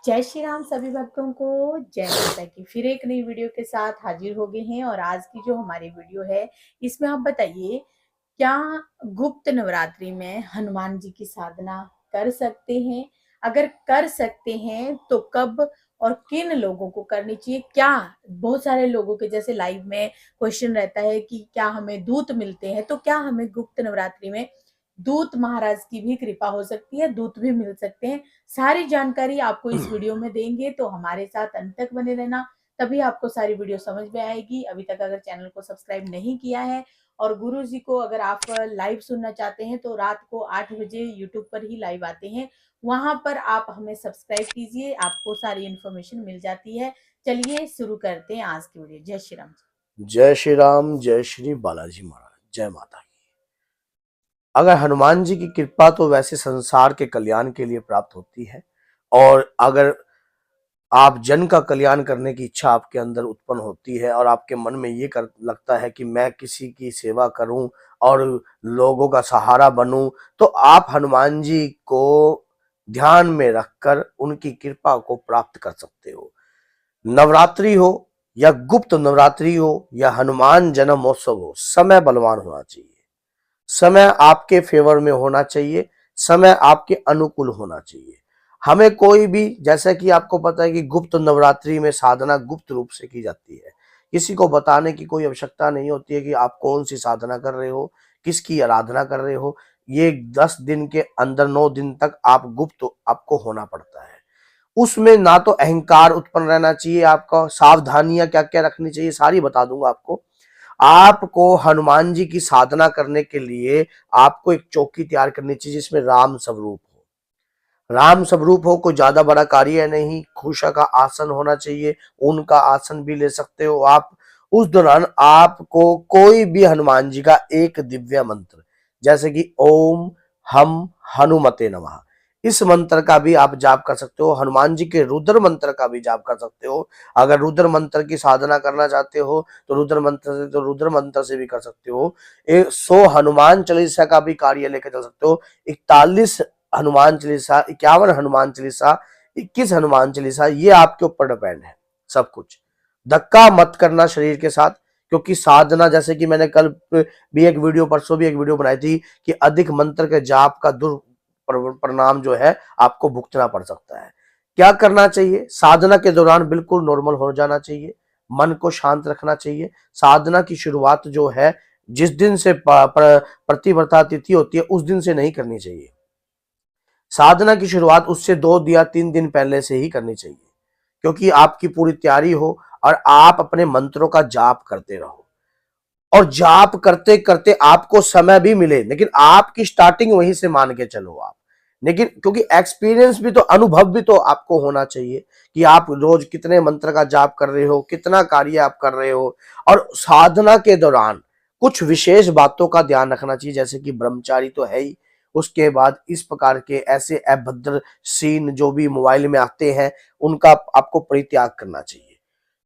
जय श्री राम सभी भक्तों को। जय माता की। फिर एक नई वीडियो के साथ हाजिर हो गए हैं और आज की जो हमारी वीडियो है इसमें आप बताइए, क्या गुप्त नवरात्रि में हनुमान जी की साधना कर सकते हैं? अगर कर सकते हैं तो कब और किन लोगों को करनी चाहिए? क्या बहुत सारे लोगों के जैसे लाइव में क्वेश्चन रहता है कि क्या हमें दूत मिलते हैं, तो क्या हमें गुप्त नवरात्रि में दूत महाराज की भी कृपा हो सकती है, दूत भी मिल सकते हैं? सारी जानकारी आपको इस वीडियो में देंगे, तो हमारे साथ अंत तक बने रहना, तभी आपको सारी वीडियो समझ में आएगी। अभी तक अगर चैनल को सब्सक्राइब नहीं किया है और गुरु जी को अगर आप लाइव सुनना चाहते हैं तो रात को 8 बजे यूट्यूब पर ही लाइव आते हैं, वहां पर आप हमें सब्सक्राइब कीजिए, आपको सारी इन्फॉर्मेशन मिल जाती है। चलिए शुरू करते हैं आज की वीडियो। जय श्री राम। जय श्री राम, जय श्री बालाजी महाराज, जय माता की। अगर हनुमान जी की कृपा तो वैसे संसार के कल्याण के लिए प्राप्त होती है, और अगर आप जन का कल्याण करने की इच्छा आपके अंदर उत्पन्न होती है और आपके मन में ये कर लगता है कि मैं किसी की सेवा करूं और लोगों का सहारा बनूं, तो आप हनुमान जी को ध्यान में रखकर उनकी कृपा को प्राप्त कर सकते हो। नवरात्रि हो या गुप्त नवरात्रि हो या हनुमान जन्म महोत्सव हो, समय बलवान होना चाहिए। समय आपके फेवर में होना चाहिए, समय आपके अनुकूल होना चाहिए। हमें कोई भी, जैसा कि आपको पता है कि गुप्त नवरात्रि में साधना गुप्त रूप से की जाती है। किसी को बताने की कोई आवश्यकता नहीं होती है कि आप कौन सी साधना कर रहे हो, किसकी आराधना कर रहे हो। ये 10 दिन के अंदर 9 दिन तक आप गुप्त आपको होना पड़ता है। उसमें ना तो अहंकार उत्पन्न रहना चाहिए, आपका सावधानियां क्या क्या रखनी चाहिए सारी बता दूंगा आपको। आपको हनुमान जी की साधना करने के लिए आपको एक चौकी तैयार करनी चाहिए जिसमें राम स्वरूप हो। राम स्वरूप हो, कोई ज्यादा बड़ा कार्य नहीं, खुशा का आसन होना चाहिए, उनका आसन भी ले सकते हो आप। उस दौरान आपको कोई भी हनुमान जी का एक दिव्य मंत्र, जैसे कि ओम हम हनुमते नमः, इस मंत्र का भी आप जाप कर सकते हो। हनुमान जी के रुद्र मंत्र का भी जाप कर सकते हो। अगर रुद्र मंत्र की साधना करना चाहते हो तो रुद्र मंत्र से भी कर सकते हो। 100 हनुमान चालीसा का भी कार्य लेकर चल सकते हो। 41 हनुमान चालीसा, 51 हनुमान चालीसा, 21 हनुमान चालीसा, ये आपके ऊपर डिपेंड है। सब कुछ धक्का मत करना शरीर के साथ, क्योंकि साधना, जैसे कि मैंने कल भी एक वीडियो, परसों भी एक वीडियो बनाई थी कि अधिक मंत्र के जाप का दुष्परिणाम जो है आपको भुगतना पड़ सकता है। क्या करना चाहिए? साधना के दौरान बिल्कुल नॉर्मल हो जाना चाहिए, मन को शांत रखना चाहिए। साधना की शुरुआत जो है, जिस दिन से प्रतिव्रता तिथि होती है उस दिन से नहीं करनी चाहिए। साधना की शुरुआत उससे 2 या 3 दिन पहले से ही करनी चाहिए, क्योंकि आपकी पूरी तैयारी हो और आप अपने मंत्रों का जाप करते रहो। और जाप करते करते आपको समय भी मिले, लेकिन आपकी स्टार्टिंग वहीं से मान के चलो आप। लेकिन क्योंकि एक्सपीरियंस भी तो, अनुभव भी तो आपको होना चाहिए कि आप रोज कितने मंत्र का जाप कर रहे हो, कितना कार्य आप कर रहे हो। और साधना के दौरान कुछ विशेष बातों का ध्यान रखना चाहिए, जैसे कि ब्रह्मचारी तो है ही, उसके बाद इस प्रकार के ऐसे अभद्र सीन जो भी मोबाइल में आते हैं उनका आपको परित्याग करना चाहिए।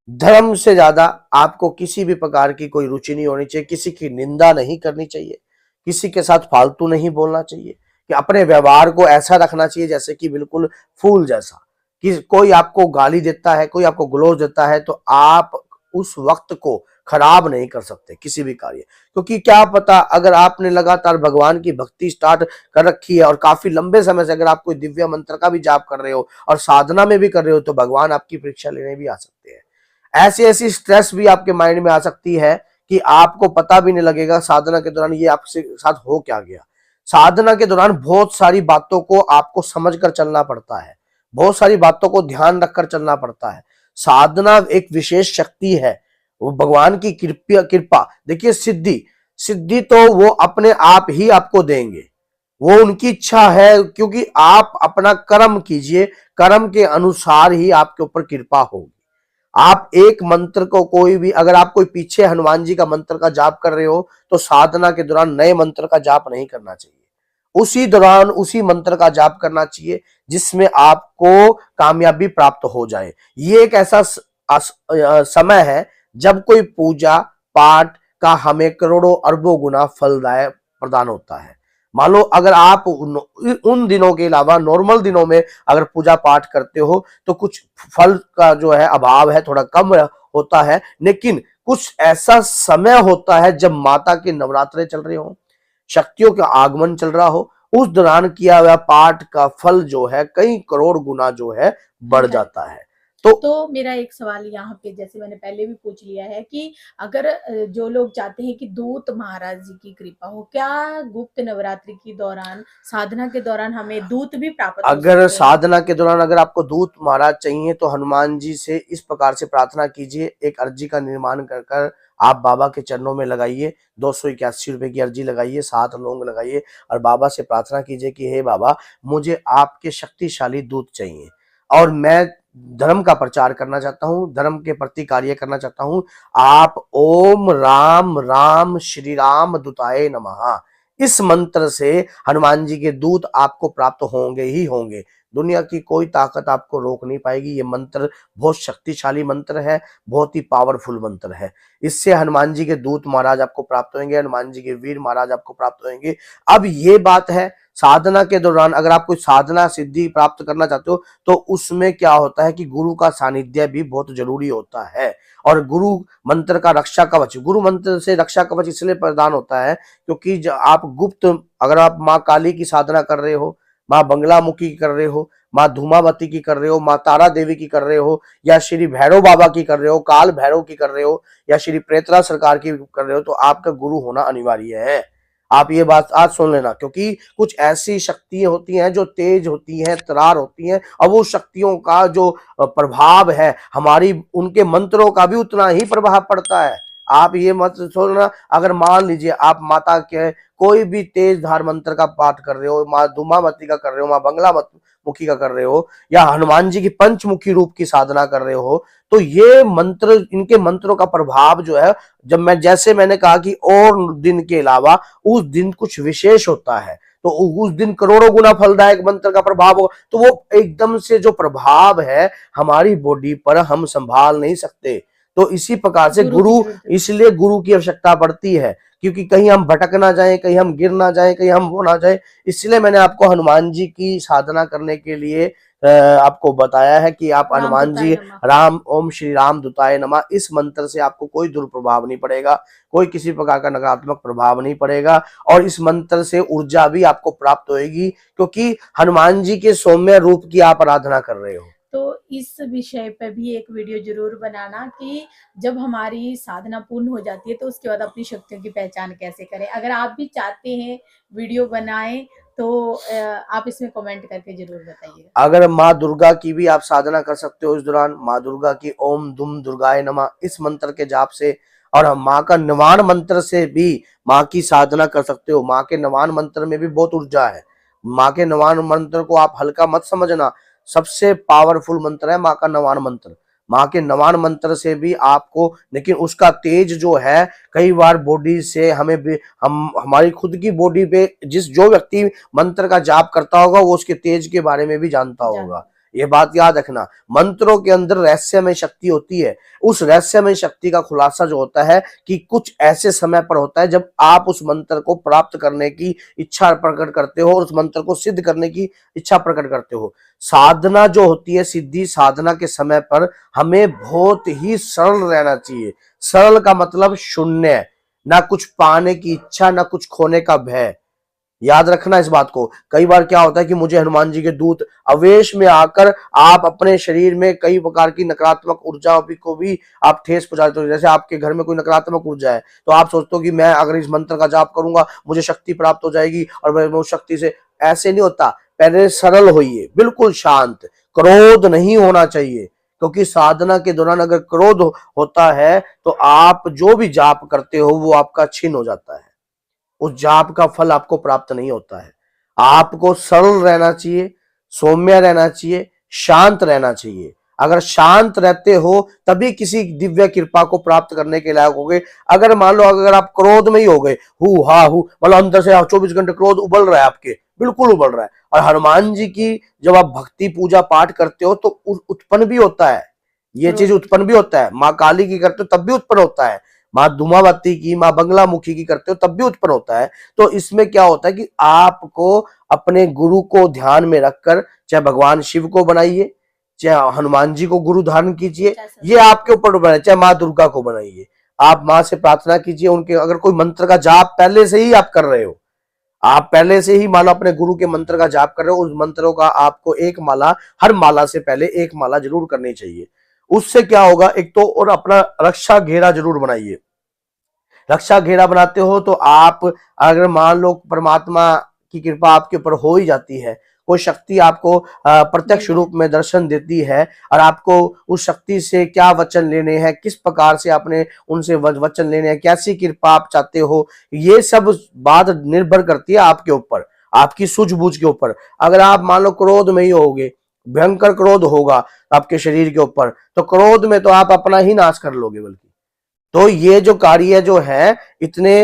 धर्म से ज्यादा आपको किसी भी प्रकार की कोई रुचि नहीं होनी चाहिए, किसी की निंदा नहीं करनी चाहिए, किसी के साथ फालतू नहीं बोलना चाहिए, कि अपने व्यवहार को ऐसा रखना चाहिए जैसे कि बिल्कुल फूल जैसा। कि कोई आपको गाली देता है, कोई आपको ग्लोज देता है, तो आप उस वक्त को खराब नहीं कर सकते किसी भी कार्य। क्योंकि क्या पता, अगर आपने लगातार भगवान की भक्ति स्टार्ट कर रखी है और काफी लंबे समय से अगर आप कोई दिव्य मंत्र का भी जाप कर रहे हो और साधना में भी कर रहे हो, तो भगवान आपकी परीक्षा लेने भी आ सकते हैं। ऐसी ऐसी स्ट्रेस भी आपके माइंड में आ सकती है कि आपको पता भी नहीं लगेगा साधना के दौरान ये आपसे साथ हो क्या गया। साधना के दौरान बहुत सारी बातों को आपको समझकर चलना पड़ता है, बहुत सारी बातों को ध्यान रखकर चलना पड़ता है। साधना एक विशेष शक्ति है, वो भगवान की कृपा कृपा। देखिए, सिद्धि सिद्धि तो वो अपने आप ही आपको देंगे, वो उनकी इच्छा है, क्योंकि आप अपना कर्म कीजिए, कर्म के अनुसार ही आपके ऊपर कृपा होगी। आप एक मंत्र को, कोई भी, अगर आप कोई पीछे हनुमान जी का मंत्र का जाप कर रहे हो तो साधना के दौरान नए मंत्र का जाप नहीं करना चाहिए। उसी दौरान उसी मंत्र का जाप करना चाहिए जिसमें आपको कामयाबी प्राप्त हो जाए। ये एक ऐसा समय है जब कोई पूजा पाठ का हमें करोड़ों अरबों गुना फलदायक प्रदान होता है। मान लो अगर आप उन दिनों के अलावा नॉर्मल दिनों में अगर पूजा पाठ करते हो तो कुछ फल का जो है अभाव है, थोड़ा कम होता है, लेकिन कुछ ऐसा समय होता है जब माता के नवरात्रे चल रहे हो, शक्तियों का आगमन चल रहा हो, उस दौरान किया हुआ पाठ का फल जो है कई करोड़ गुना जो है बढ़ जाता है। तो मेरा एक सवाल यहाँ पे, जैसे मैंने पहले भी पूछ लिया है कि अगर जो लोग चाहते हैं कि दूत महाराज जी की कृपा हो, क्या गुप्त नवरात्रि के दौरान, साधना के दौरान हमें दूत भी प्राप्त हो अगर सकते हैं? साधना के दौरान अगर आपको दूत महाराज चाहिए तो हनुमान जी से इस प्रकार से प्रार्थना कीजिए, एक अर्जी का निर्माण कर कर आप बाबा के चरणों में लगाइए, 281 रुपए की अर्जी लगाइए, 7 लौंग लगाइए और बाबा से प्रार्थना कीजिए कि हे बाबा, मुझे आपके शक्तिशाली दूत चाहिए और मैं धर्म का प्रचार करना चाहता हूँ, धर्म के प्रति कार्य करना चाहता हूँ। आप ओम राम राम श्री राम दूताय नमः, इस मंत्र से हनुमान जी के दूत आपको प्राप्त होंगे ही होंगे। दुनिया की कोई ताकत आपको रोक नहीं पाएगी। ये मंत्र बहुत शक्तिशाली मंत्र है, बहुत ही पावरफुल मंत्र है। इससे हनुमान जी के दूत महाराज आपको प्राप्त होंगे, हनुमान जी के वीर महाराज आपको प्राप्त होंगे। अब ये बात है, साधना के दौरान अगर आप कोई साधना सिद्धि प्राप्त करना चाहते हो तो उसमें क्या होता है कि गुरु का सानिध्य भी बहुत जरूरी होता है। और गुरु मंत्र का रक्षा कवच, गुरु मंत्र से रक्षा कवच इसलिए प्रदान होता है क्योंकि आप गुप्त, अगर आप माँ काली की साधना कर रहे हो, माँ बंगलामुखी की कर रहे हो, माँ धूमावती की कर रहे हो, माँ तारा देवी की कर रहे हो, या श्री भैरव बाबा की कर रहे हो, काल भैरव की कर रहे हो, या श्री प्रेतरा सरकार की कर रहे हो, तो आपका गुरु होना अनिवार्य है। आप ये बात आज सुन लेना, क्योंकि कुछ ऐसी शक्तियां होती हैं जो तेज होती हैं, तरार होती हैं, और वो शक्तियों का जो प्रभाव है हमारी, उनके मंत्रों का भी उतना ही प्रभाव पड़ता है। आप ये मत सोचना, अगर मान लीजिए आप माता के कोई भी तेज धार मंत्र का पाठ कर रहे हो, माँ धूमावती का कर रहे हो, माँ बंगला मुखी का कर रहे हो, या हनुमान जी की पंचमुखी रूप की साधना कर रहे हो, तो ये मंत्र, इनके मंत्रों का प्रभाव जो है, जब जैसे मैंने कहा कि और दिन के अलावा उस दिन कुछ विशेष होता है, तो उस दिन करोड़ों गुना फलदायक मंत्र का प्रभाव हो, तो वो एकदम से जो प्रभाव है हमारी बॉडी पर हम संभाल नहीं सकते। तो इसी प्रकार से गुरु, इसलिए गुरु की आवश्यकता पड़ती है, क्योंकि कहीं हम भटक ना जाएं, कहीं हम गिर ना जाएं, कहीं हम वो ना जाए। इसलिए मैंने आपको हनुमान जी की साधना करने के लिए आपको बताया है कि आप हनुमान जी, राम ओम श्री राम दूताय नमः, इस मंत्र से आपको कोई दुष्प्रभाव नहीं पड़ेगा, कोई किसी प्रकार का नकारात्मक प्रभाव नहीं पड़ेगा, और इस मंत्र से ऊर्जा भी आपको प्राप्त होगी, क्योंकि हनुमान जी के सौम्य रूप की आप आराधना कर रहे हो। तो इस विषय पर भी एक वीडियो जरूर बनाना कि जब हमारी साधना पूर्ण हो जाती है तो उसके बाद अपनी शक्तियों की पहचान कैसे करें। अगर आप भी चाहते हैं वीडियो बनाएं तो आप इसमें कमेंट करके जरूर बताइएगा। अगर माँ दुर्गा की भी आप साधना कर सकते हो इस दौरान, माँ दुर्गा की ओम दुम दुर्गाय नमः इस मंत्र के जाप से, और माँ का नवान मंत्र से भी माँ की साधना कर सकते हो। माँ के नवान मंत्र में भी बहुत ऊर्जा है। माँ के नवान मंत्र को आप हल्का मत समझना, सबसे पावरफुल मंत्र है माँ का नवान मंत्र। माँ के नवान मंत्र से भी आपको, लेकिन उसका तेज जो है कई बार बॉडी से हमें भी, हम हमारी खुद की बॉडी पे, जो व्यक्ति मंत्र का जाप करता होगा वो उसके तेज के बारे में भी जानता होगा। ये बात याद रखना, मंत्रों के अंदर रहस्यमय शक्ति होती है। उस रहस्यमय शक्ति का खुलासा जो होता है कि कुछ ऐसे समय पर होता है जब आप उस मंत्र को प्राप्त करने की इच्छा प्रकट करते हो और उस मंत्र को सिद्ध करने की इच्छा प्रकट करते हो। साधना जो होती है, सिद्धि साधना के समय पर हमें बहुत ही सरल रहना चाहिए। सरल का मतलब शून्य, ना कुछ पाने की इच्छा, ना कुछ खोने का भय। याद रखना इस बात को। कई बार क्या होता है कि मुझे हनुमान जी के दूत आवेश में आकर आप अपने शरीर में कई प्रकार की नकारात्मक ऊर्जा को भी आप ठेस पहुंचा देते हो। जैसे आपके घर में कोई नकारात्मक ऊर्जा है तो आप सोचते हो कि मैं अगर इस मंत्र का जाप करूंगा मुझे शक्ति प्राप्त हो जाएगी और मैं उस शक्ति से, ऐसे नहीं होता। पहले सरल होइए, बिल्कुल शांत, क्रोध नहीं होना चाहिए, क्योंकि साधना के दौरान अगर क्रोध होता है तो आप जो भी जाप करते हो वो आपका छीन हो जाता है, उस जाप का फल आपको प्राप्त नहीं होता है। आपको सरल रहना चाहिए, सौम्य रहना चाहिए, शांत रहना चाहिए। अगर शांत रहते हो तभी किसी दिव्य कृपा को प्राप्त करने के लायक होगे। अगर मान लो अगर आप क्रोध में ही हो गए, मतलब अंदर से 24 घंटे क्रोध उबल रहा है, आपके बिल्कुल उबल रहा है, और हनुमान जी की जब आप भक्ति पूजा पाठ करते हो तो उत्पन्न भी होता है, ये चीज उत्पन्न भी होता है। माँ काली की करते हो तब भी उत्पन्न होता है। माँ धूमावती की, माँ बंगलामुखी की करते हो तब भी उत्पन्न होता है। तो इसमें क्या होता है कि आपको अपने गुरु को ध्यान में रखकर, चाहे भगवान शिव को बनाइए, चाहे हनुमान जी को गुरु धारण कीजिए, ये आपके ऊपर बनाइए, चाहे माँ दुर्गा को बनाइए, आप माँ से प्रार्थना कीजिए। उनके अगर कोई मंत्र का जाप पहले से ही आप कर रहे हो, आप पहले से ही माला अपने गुरु के मंत्र का जाप कर रहे हो, उस मंत्रों का आपको एक माला, हर माला से पहले एक माला जरूर करनी चाहिए। उससे क्या होगा, एक तो और अपना रक्षा घेरा जरूर बनाइए। रक्षा घेरा बनाते हो तो आप, अगर मान लो परमात्मा की कृपा आपके ऊपर हो ही जाती है, कोई शक्ति आपको प्रत्यक्ष रूप में दर्शन देती है, और आपको उस शक्ति से क्या वचन लेने हैं, किस प्रकार से आपने उनसे वचन लेने हैं, कैसी कृपा आप चाहते हो, ये सब बात निर्भर करती है आपके ऊपर, आपकी सूझबूझ के ऊपर। अगर आप मान लो क्रोध में ही होगे, भयंकर क्रोध होगा आपके शरीर के ऊपर, तो क्रोध में तो आप अपना ही नाश कर लोगे। बल्कि तो ये जो कार्य जो है इतने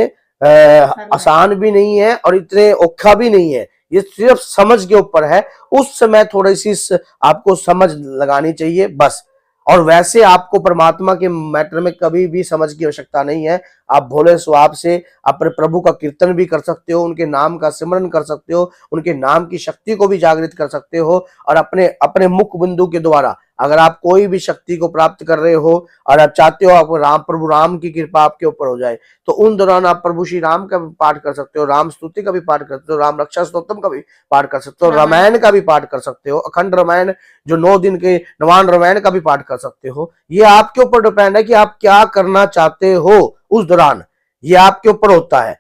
आसान भी नहीं है और इतने औखा भी नहीं है, ये सिर्फ समझ के ऊपर है। उस समय थोड़ी सी आपको समझ लगानी चाहिए बस। और वैसे आपको परमात्मा के मैटर में कभी भी समझ की आवश्यकता नहीं है। आप भोले स्वभाव से अपने प्रभु का कीर्तन भी कर सकते हो, उनके नाम का सिमरन कर सकते हो, उनके नाम की शक्ति को भी जागृत कर सकते हो, और अपने अपने मुख बिंदु के द्वारा अगर आप कोई भी शक्ति को प्राप्त कर रहे हो और आप चाहते हो आप राम, प्रभु राम की कृपा आपके ऊपर हो जाए, तो उन दौरान आप प्रभु श्री राम का भी पाठ कर सकते हो, राम स्तुति का भी पाठ कर सकते हो, राम रक्षा स्तोत्रम का भी पाठ कर सकते हो, रामायण का भी पाठ कर सकते हो, अखंड रामायण जो 9 दिन के नवान रामायण का भी पाठ कर सकते हो। ये आपके ऊपर डिपेंड है कि आप क्या करना चाहते हो उस दौरान, ये आपके ऊपर होता है।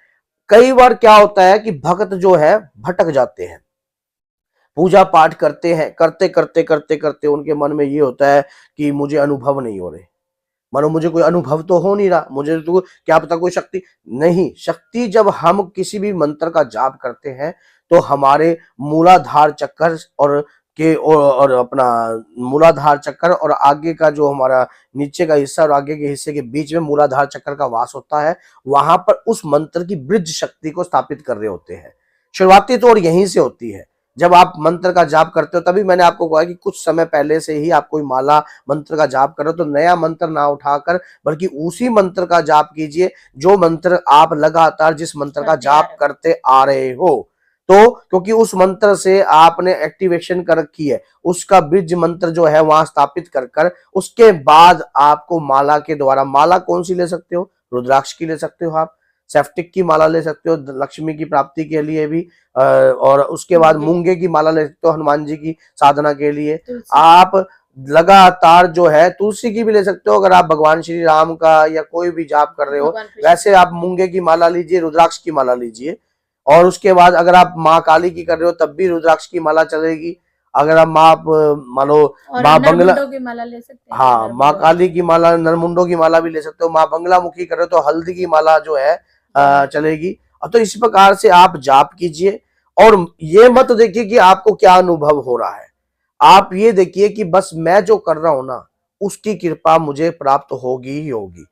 कई बार क्या होता है कि भक्त जो है भटक जाते हैं, पूजा पाठ करते हैं, करते करते करते करते उनके मन में ये होता है कि मुझे अनुभव नहीं हो रहे, मानो मुझे कोई अनुभव तो हो नहीं रहा, मुझे तो क्या पता कोई शक्ति नहीं। शक्ति जब हम किसी भी मंत्र का जाप करते हैं तो हमारे मूलाधार चक्कर और अपना मूलाधार चक्कर और आगे का जो हमारा नीचे का हिस्सा और आगे के हिस्से के बीच में मूलाधार चक्कर का वास होता है, वहां पर उस मंत्र की ब्रिज शक्ति को स्थापित कर रहे होते हैं। शुरुआती तौर यहीं से होती है। जब आप मंत्र का जाप करते हो, तभी मैंने आपको कहा कि कुछ समय पहले से ही आप कोई माला मंत्र का जाप करो, तो नया मंत्र ना उठाकर बल्कि उसी मंत्र का जाप कीजिए जो मंत्र आप लगातार जिस मंत्र का जाप करते आ रहे हो। तो क्योंकि उस मंत्र से आपने एक्टिवेशन कर रखी है, उसका ब्रिज मंत्र जो है वहां स्थापित कर कर उसके बाद आपको माला के द्वारा, माला कौन सी ले सकते हो, रुद्राक्ष की ले सकते हो, आप सेफ्टिक की माला ले सकते हो लक्ष्मी की प्राप्ति के लिए भी, और उसके बाद मूंगे की माला ले सकते हो हनुमान जी की साधना के लिए। आप लगातार जो है तुलसी की भी ले सकते हो अगर आप भगवान श्री राम का या कोई भी जाप कर रहे हो। वैसे आप मूंगे की माला लीजिए, रुद्राक्ष की माला लीजिए। और उसके बाद अगर आप माँ काली की कर रहे हो तब भी रुद्राक्ष की माला चलेगी। अगर आप मानो माँ बंगला की माला ले सकते हैं, हाँ माँ काली की माला, नरमुंडों की माला भी ले सकते हो। माँ बंगलामुखी कर रहे हो तो हल्दी की माला जो है चलेगी। तो इस प्रकार से आप जाप कीजिए और ये मत देखिए कि आपको क्या अनुभव हो रहा है, आप ये देखिए कि बस मैं जो कर रहा हूं ना उसकी कृपा मुझे प्राप्त होगी ही होगी।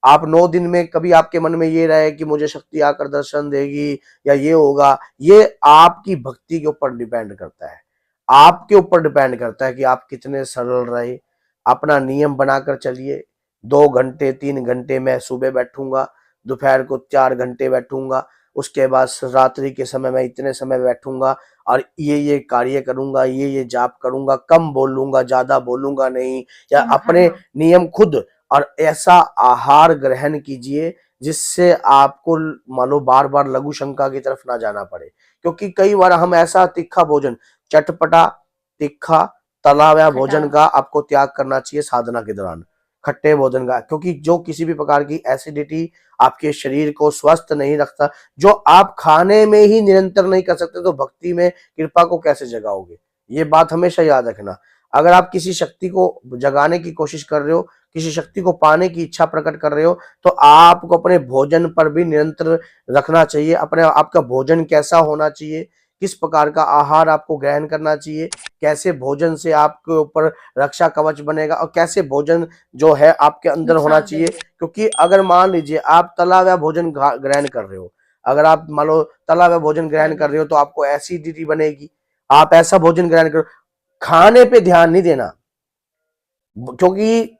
आप 9 दिन में कभी आपके मन में ये रहे कि मुझे शक्ति आकर दर्शन देगी या ये होगा, ये आपकी भक्ति के ऊपर डिपेंड करता है, आपके ऊपर डिपेंड करता है कि आप कितने सरल रहे। अपना नियम बनाकर चलिए, 2 घंटे 3 घंटे मैं सुबह बैठूंगा, दोपहर को 4 घंटे बैठूंगा, उसके बाद रात्रि के समय मैं इतने समय बैठूंगा और ये कार्य करूंगा, ये जाप करूंगा, कम बोलूंगा, ज्यादा बोलूंगा नहीं, या अपने नियम खुद। और ऐसा आहार ग्रहण कीजिए जिससे आपको मानो बार बार लघु शंका की तरफ ना जाना पड़े। क्योंकि कई बार हम ऐसा तीखा भोजन, चटपटा तीखा तला हुआ भोजन का आपको त्याग करना चाहिए साधना के दौरान, खट्टे भोजन का, क्योंकि जो किसी भी प्रकार की एसिडिटी आपके शरीर को स्वस्थ नहीं रखता। जो आप खाने में ही निरंतर नहीं कर सकते तो भक्ति में कृपा को कैसे जगाओगे, ये बात हमेशा याद रखना। अगर आप किसी शक्ति को जगाने की कोशिश कर रहे हो, किसी शक्ति को पाने की इच्छा प्रकट कर रहे हो, तो आपको अपने भोजन पर भी निरंतर रखना चाहिए। अपने आपका भोजन कैसा होना चाहिए, किस प्रकार का आहार आपको ग्रहण करना चाहिए, कैसे भोजन से आपके ऊपर रक्षा कवच बनेगा और कैसे भोजन जो है आपके अंदर होना चाहिए। क्योंकि अगर मान लीजिए आप तला हुआ भोजन ग्रहण कर रहे हो, अगर आप मान लो तला हुआ भोजन ग्रहण कर रहे हो तो आपको एसिडिटी बनेगी। आप ऐसा भोजन ग्रहण करो, खाने पे ध्यान नहीं देना, क्योंकि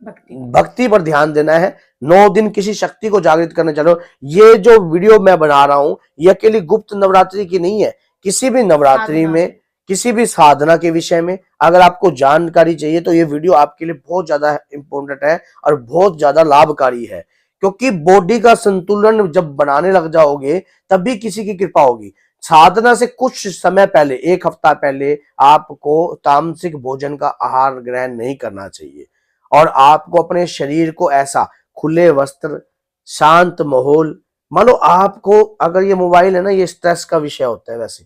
भक्ति पर ध्यान देना है। 9 दिन किसी शक्ति को जागृत करने चलो। ये जो वीडियो मैं बना रहा हूं ये अकेली गुप्त नवरात्रि की नहीं है, किसी भी नवरात्रि में, किसी भी साधना के विषय में अगर आपको जानकारी चाहिए तो ये वीडियो आपके लिए बहुत ज्यादा इंपॉर्टेंट है और बहुत ज्यादा लाभकारी है। क्योंकि बॉडी का संतुलन जब बनाने लग जाओगे तभी किसी की कृपा होगी। साधना से कुछ समय पहले, 1 हफ्ता पहले आपको तामसिक भोजन का आहार ग्रहण नहीं करना चाहिए और आपको अपने शरीर को ऐसा खुले वस्त्र, शांत माहौल, मान लो आपको अगर ये मोबाइल है ना, ये स्ट्रेस का विषय होता है। वैसे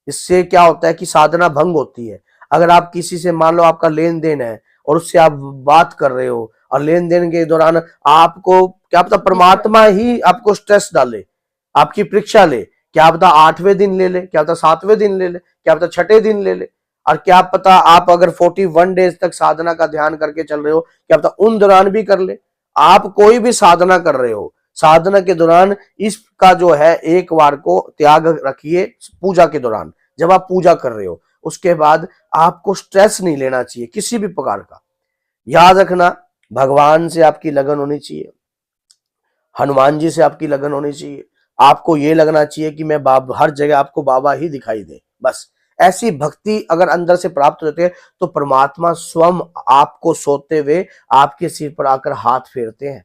इससे क्या होता है कि साधना भंग होती है। अगर आप किसी से मान लो आपका लेन देन है और उससे आप बात कर रहे हो और लेन देन के दौरान आपको क्या पता परमात्मा ही आपको स्ट्रेस डाले, आपकी परीक्षा ले, क्या पता 8वें दिन ले ले, क्या पता 7वें दिन ले ले, क्या पता 6ठे दिन ले ले, और क्या पता आप अगर 41 डेज तक साधना का ध्यान करके चल रहे हो, क्या पता उन दौरान भी कर ले। आप कोई भी साधना कर रहे हो, साधना के दौरान इसका जो है एक बार को त्याग रखिए। पूजा के दौरान जब आप पूजा कर रहे हो उसके बाद आपको स्ट्रेस नहीं लेना चाहिए किसी भी प्रकार का। याद रखना, भगवान से आपकी लगन होनी चाहिए, हनुमान जी से आपकी लगन होनी चाहिए। आपको ये लगना चाहिए कि मैं हर जगह आपको बाबा ही दिखाई दे। बस ऐसी भक्ति अगर अंदर से प्राप्त होती है तो परमात्मा स्वयं आपको सोते हुए आपके सिर पर आकर हाथ फेरते हैं।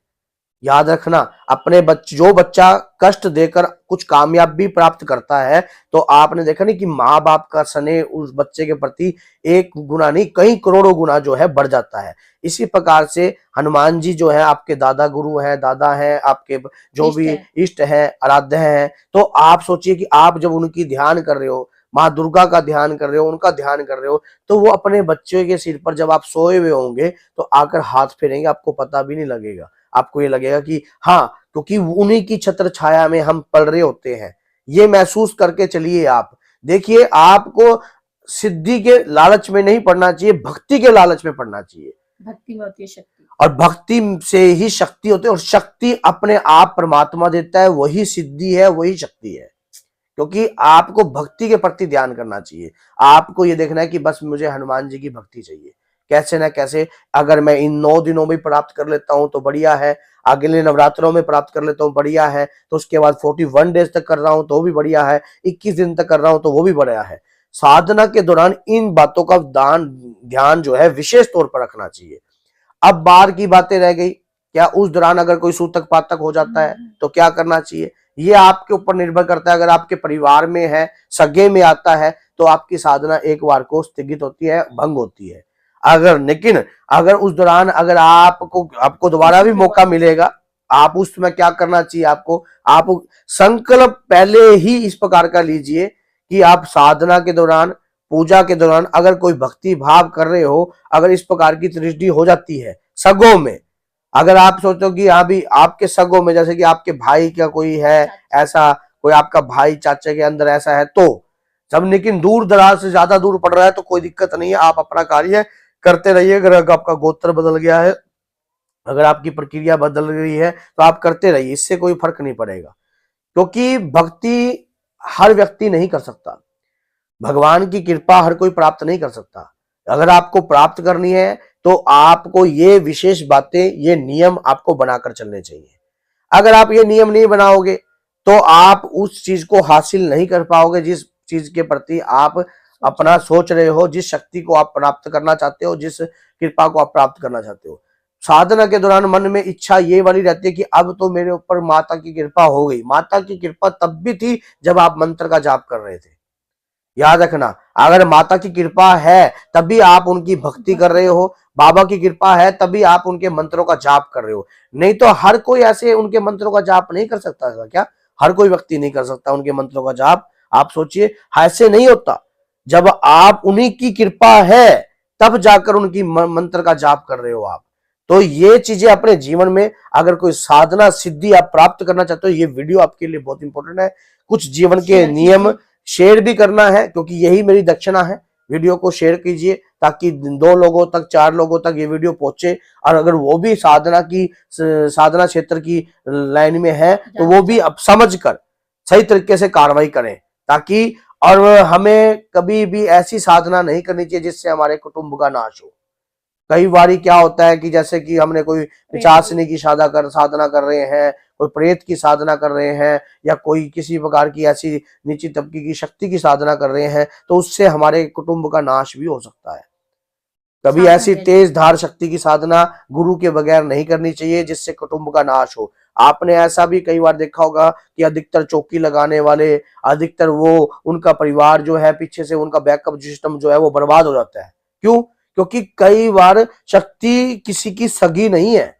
याद रखना, अपने जो बच्चा कष्ट देकर कुछ कामयाबी प्राप्त करता है तो आपने देखा नहीं कि माँ बाप का स्नेह उस बच्चे के प्रति 1 गुना नहीं कई करोड़ों गुना जो है बढ़ जाता है। इसी प्रकार से हनुमान जी जो है आपके दादा गुरु हैं, दादा हैं, आपके जो भी इष्ट है, आराध्य हैं। तो आप सोचिए कि आप जब उनकी ध्यान कर रहे हो, माँ दुर्गा का ध्यान कर रहे हो, उनका ध्यान कर रहे हो, तो वो अपने बच्चे के सिर पर जब आप सोए हुए होंगे तो आकर हाथ फेरेंगे, आपको पता भी नहीं लगेगा। आपको ये लगेगा कि हाँ, क्योंकि उन्हीं की छत्र छाया में हम पल रहे होते हैं। ये महसूस करके चलिए। आप देखिए, आपको सिद्धि के लालच में नहीं पड़ना चाहिए, भक्ति के लालच में पड़ना चाहिए। भक्ति में होती है शक्ति, और भक्ति से ही शक्ति होती है, और शक्ति अपने आप परमात्मा देता है, वही सिद्धि है, वही शक्ति है। क्योंकि आपको भक्ति के प्रति ध्यान करना चाहिए। आपको ये देखना है कि बस मुझे हनुमान जी की भक्ति चाहिए, कैसे ना कैसे अगर मैं इन 9 दिनों में प्राप्त कर लेता हूं तो बढ़िया है, अगले नवरात्रों में प्राप्त कर लेता हूं बढ़िया है, तो उसके बाद 41 डेज तक कर रहा हूं तो भी बढ़िया है, 21 दिन तक कर रहा हूं तो वो भी बढ़िया है। साधना के दौरान इन बातों का ध्यान जो है विशेष तौर पर रखना चाहिए। अब बाहर की बातें रह गई, क्या उस दौरान अगर कोई सूतक पातक हो जाता है तो क्या करना चाहिए, ये आपके ऊपर निर्भर करता है। अगर आपके परिवार में है, सगे में आता है, तो आपकी साधना एक बार को स्थगित होती है, भंग होती है। लेकिन अगर उस दौरान अगर आपको दोबारा भी मौका मिलेगा, आप उस समय क्या करना चाहिए, आप संकल्प पहले ही इस प्रकार का लीजिए कि आप साधना के दौरान, पूजा के दौरान अगर कोई भक्ति भाव कर रहे हो, अगर इस प्रकार की दृष्टि हो जाती है सगों में, अगर आप सोचो कि हाँ भी आपके सगों में, जैसे कि आपके भाई का कोई है ऐसा, कोई आपका भाई चाचा के अंदर ऐसा है, तो सब, लेकिन दूर दराज से ज्यादा दूर पड़ रहा है तो कोई दिक्कत नहीं है, आप अपना कार्य करते रहिए। अगर आपका गोत्र बदल गया है, अगर आपकी प्रक्रिया बदल गई है तो आप करते रहिए, इससे कोई फर्क नहीं पड़ेगा। क्योंकि भक्ति हर व्यक्ति नहीं कर सकता, भगवान की कृपा हर कोई प्राप्त नहीं कर सकता। अगर आपको प्राप्त करनी है तो आपको ये विशेष बातें, ये नियम आपको बनाकर चलने चाहिए। अगर आप ये नियम नहीं बनाओगे तो आप उस चीज को हासिल नहीं कर पाओगे जिस चीज के प्रति आप अपना सोच रहे हो, जिस शक्ति को आप प्राप्त करना चाहते हो, जिस कृपा को आप प्राप्त करना चाहते हो। साधना के दौरान मन में इच्छा ये वाली रहती है कि अब तो मेरे ऊपर माता की कृपा हो गई। माता की कृपा तब भी थी जब आप मंत्र का जाप कर रहे थे। याद रखना, अगर माता की कृपा है तभी आप उनकी भक्ति कर रहे हो, बाबा की कृपा है तभी आप उनके मंत्रों का जाप कर रहे हो। नहीं तो हर कोई ऐसे उनके मंत्रों का जाप नहीं कर सकता था क्या? हर कोई व्यक्ति नहीं कर सकता उनके मंत्रों का जाप। आप सोचिए, ऐसे नहीं होता। जब आप उन्हीं की कृपा है तब जाकर उनकी मंत्र का जाप कर रहे हो आप। तो ये चीजें अपने जीवन में, अगर कोई साधना सिद्धि आप प्राप्त करना चाहते हो, ये वीडियो आपके लिए बहुत इंपॉर्टेंट है। कुछ जीवन के नियम शेयर भी करना है, क्योंकि यही मेरी दक्षिणा है। वीडियो को शेयर कीजिए ताकि 2 लोगों तक, 4 लोगों तक ये वीडियो पहुंचे, और अगर वो भी साधना क्षेत्र की लाइन में है तो वो भी अब समझकर सही तरीके से कार्रवाई करें, ताकि और हमें कभी भी ऐसी साधना नहीं करनी चाहिए जिससे हमारे कुटुंब का नाश हो। कई बारी क्या होता है कि जैसे कि हमने कोई पिचासनी की साधना कर रहे हैं, कोई प्रेत की साधना कर रहे हैं, या कोई किसी प्रकार की ऐसी नीची तबके की शक्ति की साधना कर रहे हैं, तो उससे हमारे कुटुंब का नाश भी हो सकता है। कभी सावधान ऐसी रहना तेज चाहिए। धार शक्ति की साधना गुरु के बगैर नहीं करनी चाहिए जिससे कुटुंब का नाश हो। आपने ऐसा भी कई बार देखा होगा कि अधिकतर चौकी लगाने वाले, अधिकतर वो उनका परिवार जो है पीछे से उनका बैकअप सिस्टम जो है वो बर्बाद हो जाता है। क्यों? क्योंकि कई बार शक्ति किसी की सगी नहीं है।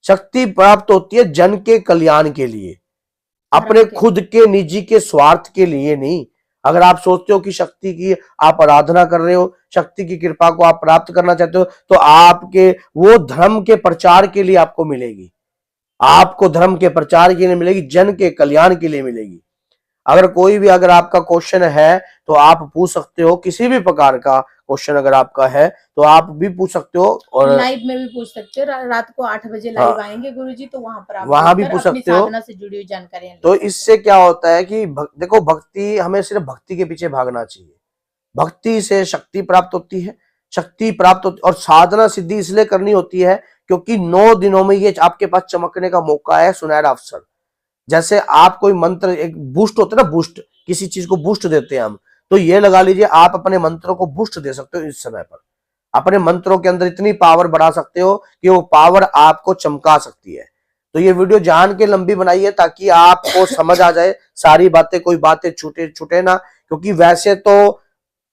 शक्ति प्राप्त होती है जन के कल्याण के लिए, अपने धर्म के खुद लिए। के निजी के स्वार्थ के लिए नहीं। अगर आप सोचते हो कि शक्ति की आप आराधना कर रहे हो, शक्ति की कृपा को आप प्राप्त करना चाहते हो, तो आपके वो धर्म के प्रचार के लिए आपको मिलेगी, आपको धर्म के प्रचार के लिए मिलेगी, जन के कल्याण के लिए मिलेगी। अगर कोई भी अगर आपका क्वेश्चन है तो आप पूछ सकते हो, किसी भी प्रकार का क्वेश्चन अगर आपका है तो आप भी पूछ सकते हो। और लाइव में भी पूछ सकते हो। रात को 8 बजे हाँ, लाइव आएंगे गुरुजी, तो वहां पर आप वहां भी जुड़कर पूछ अपनी सकते हो। साधना से जुड़ी हुई जानकारियां ले तो सकते इससे हो। क्या होता है कि देखो, भक्ति, हमें सिर्फ भक्ति के पीछे भागना चाहिए। भक्ति से शक्ति प्राप्त होती है, शक्ति प्राप्त होती, और साधना सिद्धि इसलिए करनी होती है क्योंकि 9 दिनों में ये आपके पास चमकने का मौका है, सुनहरा अवसर। जैसे आप कोई मंत्र, एक बूस्ट होता है ना, बूस्ट, किसी चीज को बूस्ट देते हैं हम, तो ये लगा लीजिए आप अपने मंत्रों को बूस्ट दे सकते हो। इस समय पर अपने मंत्रों के अंदर इतनी पावर बढ़ा सकते हो कि वो पावर आपको चमका सकती है। तो ये वीडियो जान के लंबी बनाई है ताकि आपको समझ आ जाए सारी बातें, कोई बातें छूटे छूटे ना। क्योंकि वैसे तो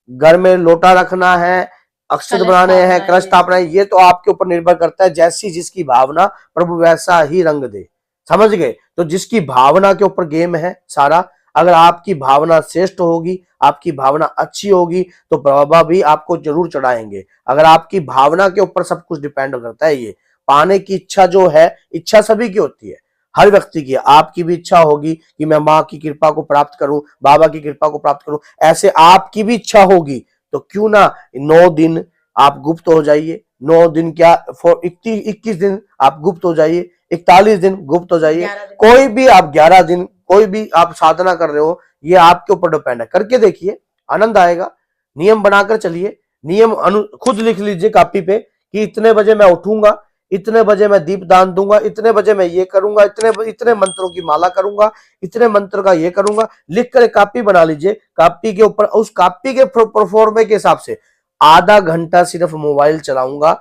घर में लोटा रखना है, अक्षत कलश बनाने हैं, स्थापना कलश है। स्थापना है, ये तो आपके ऊपर निर्भर करता है। जैसी जिसकी भावना, प्रभु वैसा ही रंग दे। समझ गए? तो जिसकी भावना के ऊपर गेम है सारा। अगर आपकी भावना श्रेष्ठ होगी, आपकी भावना अच्छी होगी, तो बाबा भी आपको जरूर चढ़ाएंगे। अगर आपकी भावना के ऊपर सब कुछ डिपेंड करता है। ये पाने की इच्छा जो है, इच्छा सभी की होती है, हर व्यक्ति की। आपकी भी इच्छा होगी कि मैं माँ की कृपा को प्राप्त करूं, बाबा की कृपा को प्राप्त करूं, ऐसे आपकी भी इच्छा होगी। तो क्यों ना 9 दिन आप गुप्त हो जाइए। 9 दिन क्या, 21 दिन आप गुप्त हो जाइए, 41 दिन गुप्त हो जाइए, 11 दिन कोई गुप्त। भी आप 11 दिन, कोई भी आप साधना कर रहे हो, ये आपके ऊपर डिपेंड है। करके देखिए, आनंद आएगा। नियम बनाकर चलिए, नियम खुद लिख लीजिए कापी पे कि इतने बजे मैं उठूंगा, इतने बजे मैं दीप दान दूंगा, इतने बजे मैं ये करूंगा, इतने मंत्रों की माला करूंगा, इतने मंत्र का ये करूंगा। लिख कर एक कापी बना लीजिए। कापी के ऊपर, उस कापी के प्रोफॉर्मे के हिसाब से आधा घंटा सिर्फ मोबाइल चलाऊंगा,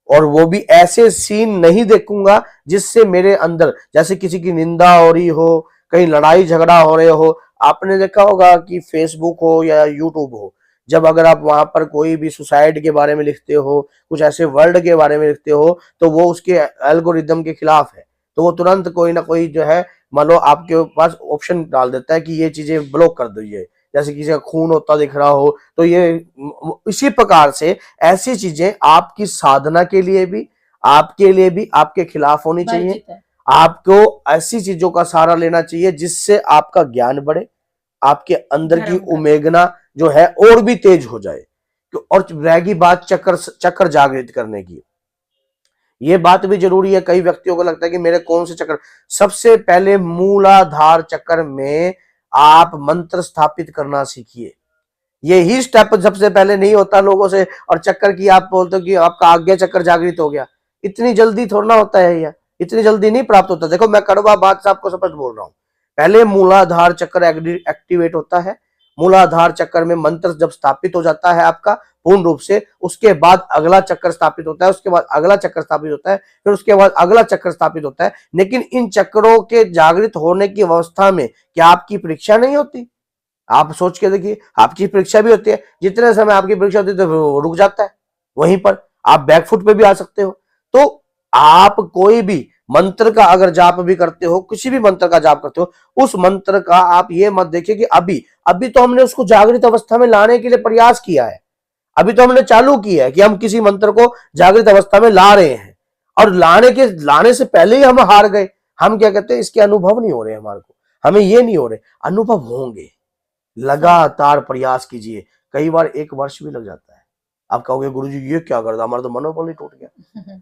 और वो भी ऐसे सीन नहीं देखूंगा जिससे मेरे अंदर, जैसे किसी की निंदा हो रही हो, कहीं लड़ाई झगड़ा हो रहे हो। आपने देखा होगा कि फेसबुक हो या यूट्यूब हो, जब अगर आप वहां पर कोई भी सुसाइड के बारे में लिखते हो, कुछ ऐसे वर्ल्ड के बारे में लिखते हो, तो वो उसके एल्गोरिदम के खिलाफ है। तो वो तुरंत कोई ना कोई जो है, मान लो आपके पास ऑप्शन डाल देता है कि ये चीजें ब्लॉक कर दीजिए। जैसे किसी का खून होता दिख रहा हो, तो ये इसी प्रकार से ऐसी चीजें आपकी साधना के लिए भी, आपके लिए भी आपके खिलाफ होनी चाहिए। वर्जित है। आपको ऐसी चीजों का सहारा लेना चाहिए जिससे आपका ज्ञान बढ़े, आपके अंदर की धर्म का। उमेगना जो है और भी तेज हो जाए। और रहेगी बात चक्र चक्र जागृत करने की, ये बात भी जरूरी है। कई व्यक्तियों को लगता है कि मेरे कौन से चक्र। सबसे पहले मूलाधार चक्र में आप मंत्र स्थापित करना सीखिए। यही स्टेप सबसे पहले नहीं होता लोगों से, और चक्कर की आप बोलते हो कि आपका आज्ञा चक्र जागृत हो गया। इतनी जल्दी थोड़ा ना होता है, या इतनी जल्दी नहीं प्राप्त होता। देखो, मैं कड़वा बात से आपको स्पष्ट बोल रहा हूं। पहले मूलाधार चक्र एक्टिवेट होता है। मूलाधार चक्र में मंत्र जब स्थापित हो जाता है आपका पूर्ण रूप से, उसके बाद अगला चक्र स्थापित होता है, उसके बाद अगला चक्र स्थापित होता है, फिर उसके बाद अगला चक्र स्थापित होता है। लेकिन इन चक्रों के जागृत होने की अवस्था में क्या आपकी परीक्षा नहीं होती? आप सोच के देखिए, आपकी परीक्षा भी होती है। जितने समय आपकी परीक्षा होती है तो रुक जाता है वहीं पर, आप बैकफुट पे भी आ सकते हो। तो आप कोई भी मंत्र का अगर जाप भी करते हो, किसी भी मंत्र का जाप करते हो, उस मंत्र का आप ये मत देखिए कि अभी अभी तो हमने उसको जागृत अवस्था में लाने के लिए प्रयास किया है, अभी तो हमने चालू किया है कि हम किसी मंत्र को जागृत अवस्था में ला रहे हैं, और लाने से पहले ही हम हार गए। हम क्या कहते हैं, इसके अनुभव नहीं हो रहे हमारे को, हमें ये नहीं हो रहे। अनुभव होंगे, लगातार प्रयास कीजिए। कई बार 1 वर्ष भी लग जाता है। आप कहोगे गुरुजी ये क्या करता, हमारा तो मनोबल ही टूट गया।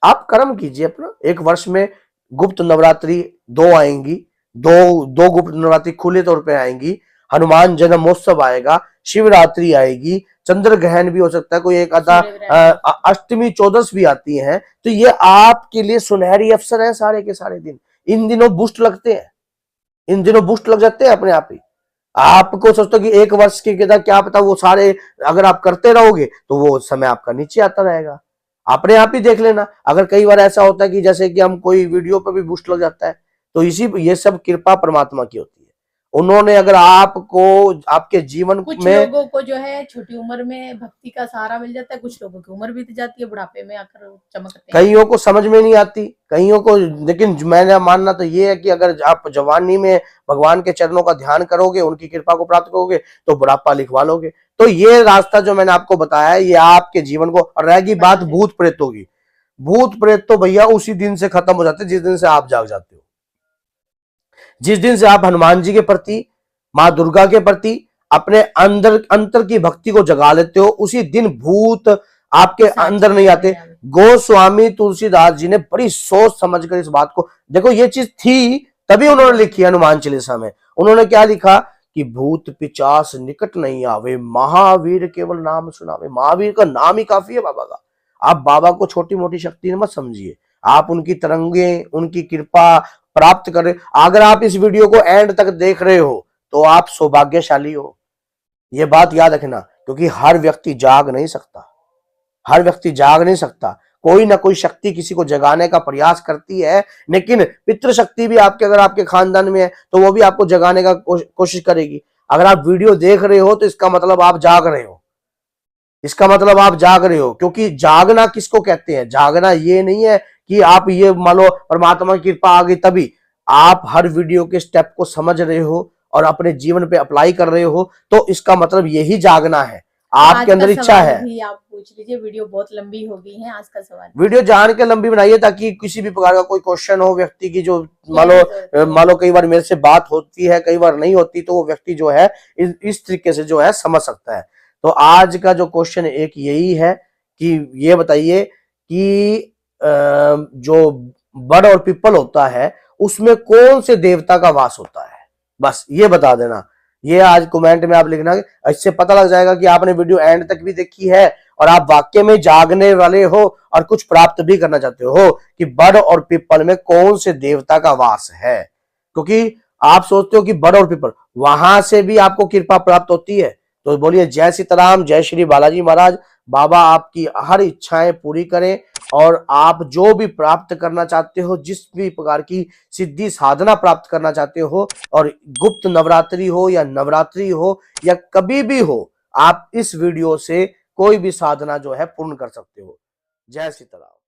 आप कर्म कीजिए अपना। 1 वर्ष में गुप्त नवरात्रि 2 आएंगी, दो गुप्त नवरात्रि खुले तौर पे आएंगी। हनुमान जन्मोत्सव आएगा, शिवरात्रि आएगी, चंद्र ग्रहण भी हो सकता है, कोई एक आधा अष्टमी चौदस भी आती है, तो ये आपके लिए सुनहरी अवसर है सारे के सारे दिन। इन दिनों बूस्ट लगते हैं, इन दिनों बूस्ट लग जाते हैं अपने आप ही। आपको सोचते कि एक वर्ष के क्या पता वो सारे अगर आप करते रहोगे तो वो समय आपका नीचे आता रहेगा, अपने आप ही देख लेना। अगर कई बार ऐसा होता है कि जैसे कि हम कोई वीडियो पर भी बूस्ट लग जाता है, तो इसी ये सब कृपा परमात्मा की होती है। उन्होंने अगर आपको आपके जीवन कुछ में, लोगों को जो है छोटी उम्र में भक्ति का सहारा मिल जाता है, कुछ लोगों की उम्र बीत जाती है, बुढ़ापे में आकर चमकते हैं। कईयों को समझ में नहीं आती, कईयों को, लेकिन मैंने मानना तो ये है कि अगर आप जवानी में भगवान के चरणों का ध्यान करोगे, उनकी कृपा को प्राप्त करोगे, तो बुढ़ापा लिखवा लोगे। तो ये रास्ता जो मैंने आपको बताया है, ये आपके जीवन को। और रहेगी बात भूत प्रेतों की, भूत प्रेत तो भैया उसी दिन से खत्म हो जाते जिस दिन से आप जाग जाते हो। जिस दिन से आप हनुमान जी के प्रति, माँ दुर्गा के प्रति अपने अंदर अंतर की भक्ति को जगा लेते हो, उसी दिन भूत आपके अंदर नहीं आते। गोस्वामी तुलसीदास जी ने बड़ी सोच समझकर इस बात को, देखो ये चीज थी तभी उन्होंने लिखी हनुमान चालीसा में। उन्होंने क्या लिखा कि भूत पिचास निकट नहीं आवे, महावीर केवल नाम सुनावे। महावीर का नाम ही काफी है बाबा का। आप बाबा को छोटी मोटी शक्ति मत समझिए, आप उनकी तरंगे, उनकी कृपा प्राप्त करें। अगर आप इस वीडियो को एंड तक देख रहे हो तो आप सौभाग्यशाली हो, ये बात याद रखना, क्योंकि हर व्यक्ति जाग नहीं सकता, हर व्यक्ति जाग नहीं सकता। कोई ना कोई शक्ति किसी को जगाने का प्रयास करती है, लेकिन पितृशक्ति भी आपके, अगर आपके खानदान में है तो वो भी आपको जगाने का कोशिश करेगी। अगर आप वीडियो देख रहे हो तो इसका मतलब आप जाग रहे हो, इसका मतलब आप जाग रहे हो। क्योंकि जागना किसको कहते हैं? जागना ये नहीं है कि आप ये मान लो परमात्मा की कृपा आ गई तभी। आप हर वीडियो के स्टेप को समझ रहे हो और अपने जीवन पे अप्लाई कर रहे हो, तो इसका मतलब यही जागना है, आपके अंदर इच्छा है। भी आप पूछ लीजिए, वीडियो बहुत लंबी हो गई है। आज का सवाल वीडियो जान के लंबी बनाइए ताकि किसी भी प्रकार का कोई क्वेश्चन हो व्यक्ति की, जो मान लो कई बार मेरे से बात होती है, कई बार नहीं होती, तो वो व्यक्ति जो है इस तरीके से जो है समझ सकता है। तो आज का जो क्वेश्चन एक यही है कि ये बताइए कि जो बड़ और पिपल होता है उसमें कौन से देवता का वास होता है, बस ये बता देना। ये आज कमेंट में आप लिखना, इससे पता लग जाएगा कि आपने वीडियो एंड तक भी देखी है और आप वाकई में जागने वाले हो और कुछ प्राप्त भी करना चाहते हो कि बड़ और पिपल में कौन से देवता का वास है। क्योंकि आप सोचते हो कि बड़ और पिपल, वहां से भी आपको कृपा प्राप्त होती है। तो बोलिए जय सीताराम, जय श्री बालाजी महाराज। बाबा आपकी हर इच्छाएं पूरी करें और आप जो भी प्राप्त करना चाहते हो, जिस भी प्रकार की सिद्धि साधना प्राप्त करना चाहते हो, और गुप्त नवरात्रि हो या नवरात्रि हो या कभी भी हो, आप इस वीडियो से कोई भी साधना जो है पूर्ण कर सकते हो। जय सीताराम।